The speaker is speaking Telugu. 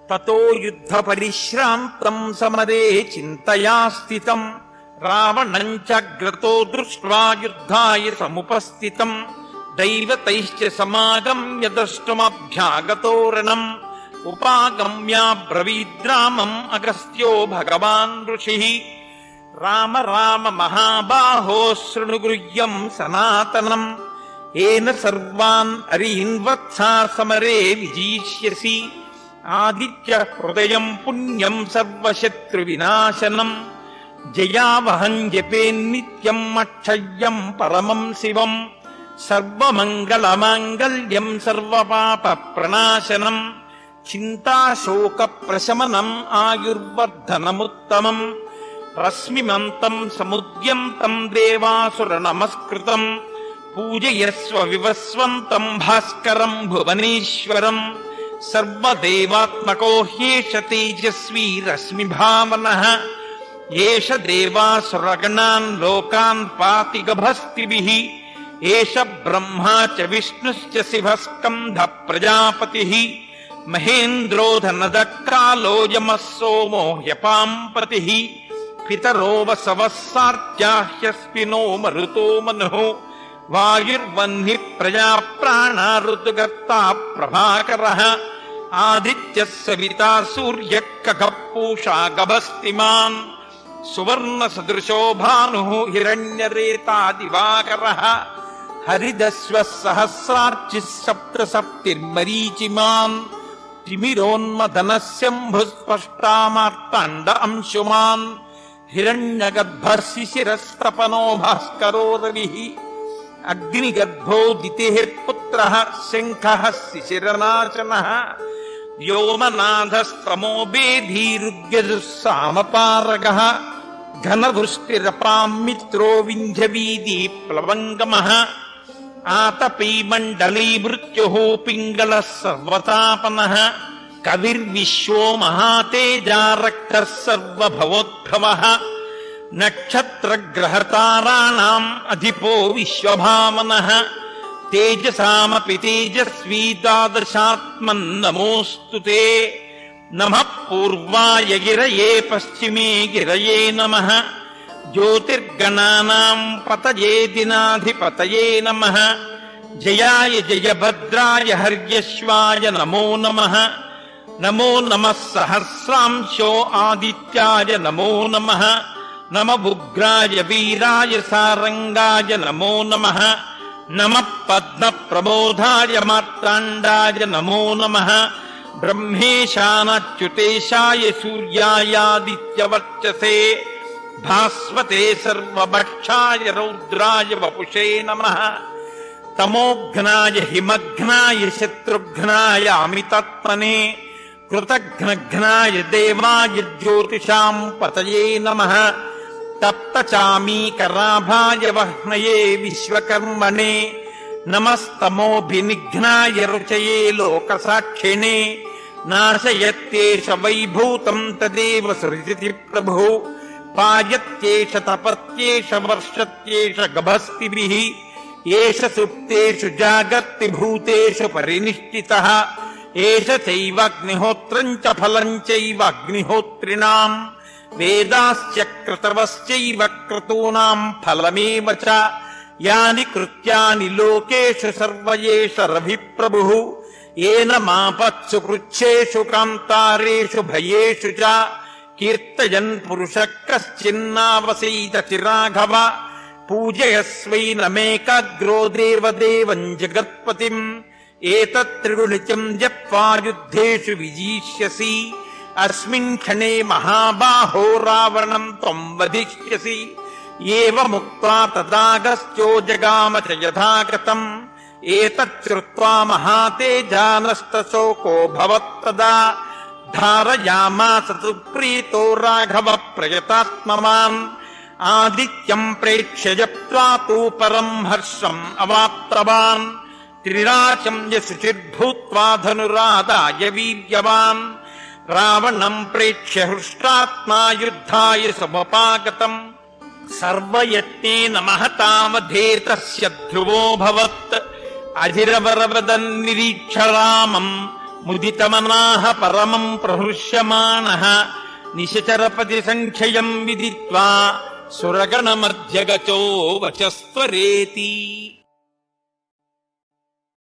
తతో యుద్ధ పరిశ్రాంతం సమరే చింతయా స్థితం రావణం చాగ్రతో దృష్ట్వా యుద్ధాయ సముపస్థితం దైవతైశ్చ సమాగమ్య ద్రష్టుమభ్యాగతో రణం ఉపాగమ్యాబ్రవీద్రామం అగస్త్యో భగవాన్ ఋషిః రామ రామ మహాబాహో శృణు గృహ్యం సనాతనం ఏన సర్వాన్ అరీన్ వత్సా సమరే విజీష్యసి ఆదిత్య హృదయం పుణ్యం సర్వశత్రు వినాశనం జయావహం జపేన్నిత్యం అక్షయ్యం పరమం శివం సర్వమంగళమాంగళ్యం సర్వపాప ప్రణాశనం చింతాశోక ప్రశమనం ఆయుర్వర్ధనముత్తమం రశ్మిమంతం సముద్యంతం దేవాసుర నమస్కృతం పూజయస్వ వివస్వంతం భాస్కరం భువనేశ్వరం సర్వదేవాత్మకో హ్యేష తేజస్వీ రశ్మిభావనః ఏష దేవాసురగణాన్ లోకాన్ పాతి గభస్తిభిః ఏష బ్రహ్మా చ విష్ణుశ్చ శివః స్కంధ ప్రజాపతిః మహేంద్రో ధనదక్కాలో యమః సోమో హ్యపాం పతిః పితరో వసవః సార్త్యాహ్యస్వినో మరుతో మనుః వాయుర్వహ్నిః ప్రజా ప్రాణా ఋతుగర్తా ప్రభాకరః ఆదిత్యః సవితా సూర్యః ఖగః పూషా గభస్తిమాన్ సువర్ణ సదృశో భానుః హిరణ్యరేతా దివాకరః హరిదస్వః సహస్రార్చిః సప్తసప్తిర్మరీచిమాన్ తిమిరోన్మదనః శంభుః స్పష్టామార్తాండ అంశుమాన్ హిరణ్యగర్భः శిశిరస్తపనో భాస్కరో రవిః అగ్నిగర్భోదితిః పుత్రః శంఖః శిశిరనాశనః వ్యోమనాథస్తమో బేధీరుగ్యజుస్సామపారగః ఘనవృష్టిరపాం మిత్రో వింధ్యవీదీ ప్లవంగమః ఆతపీ మండలీ మృత్యుః పింగళः సర్వతాపనః కవిర్విశ్వో మహాతేజా రక్తః సర్వభవోద్భవః నక్షత్రగ్రహతారాణాం అధిపో విశ్వభావనః తేజసామపి తేజస్వీ ద్వాదశాత్మన్నమోऽస్తు తే నమః పూర్వాయ గిరయే పశ్చిమే గిరయే నమః జ్యోతిర్గణానాం పతయే దినాధిపతయే నమః జయాయ జయభద్రాయ హర్యశ్వాయ నమో నమః నమో నమః సహస్రాంశో ఆదిత్యాయ నమో నమః నమ ఉగ్రాయ వీరాయ సారంగాయ నమో నమః నమః పద్మ ప్రబోధాయ మార్తాండాయ నమో నమః బ్రహ్మేశానచ్యుతేశాయ సూర్యాయాదిత్యవర్చసే భాస్వతే సర్వభక్షాయ రౌద్రాయ వపుషే నమః తమోఘ్నాయ హిమఘ్నాయ శత్రుఘ్నాయ అమితాత్మనే కృతఘ్నఘ్నాయ దేవాయ జ్యోతిషాం పతయే నమః తప్తచామీకరాభాయ వహ్నయే విశ్వకర్మణే నమస్తమోభినిఘ్నాయ రుచయే లోకసాక్షిణే నాశయత్యేష వైభూతం తదేవ సృజతి ప్రభు పాయత్యేష తపత్యేష వర్షత్యేష గభస్తిభిః ఏష సుప్తేషు జాగర్తి భూతేషు పరినిష్ఠితః ఏష చైవాగ్నిహోత్రం చ ఫలం చైవ అగ్నిహోత్రిణాం వేదాశ్చ క్రతవశ్చైవ క్రతూనాం ఫలమేవ చ యాని కృత్యాని లోకేషు సర్వ ఏష రవిప్రభుః ఏన మాపత్సు కృచ్ఛేషు కాంతారేషు భయేషు చ కీర్తయన్ పురుషః కశ్చిన్నావసీదతి రాఘవ పూజయస్వైనమేకాగ్రో దేవదేవం జగత్పతిం ఏతత్త్రిగుణితం జప్వా యుద్ధేషు విజీష్యసి అస్మిన్ క్షణే మహాబాహో రావణం త్వం వధిష్యసి ఏవముక్త్వా తదాగస్త్యో జగామ చ యథాగతం ఏతచ్చుత్వా మహాతేజానష్టశోకో భవత్తదా ధారయామాస సుప్రీతో రాఘవ ప్రయతాత్మవాన్ ఆదిత్యం ప్రేక్ష్య జప్త్వా తు పరం హర్షం అవాప్తవాన్ త్రిరాశం యశుచిర్భూత్వా ధనురాదాయ వీర్యవాన్ రావణం ప్రేక్ష్య హృష్టాత్మా యుద్ధాయ సముపాగతం సర్వయత్నేన మహతావధేతస్య ధ్రువోభవత్ అధిరవరవదన్నిరీక్ష రామం ముదితమనాః పరమం ప్రహృష్యమాణః నిశచరపతి సంఖ్యయం విదిత్వా సురగణమధ్యగచో వచస్త్వరేతి.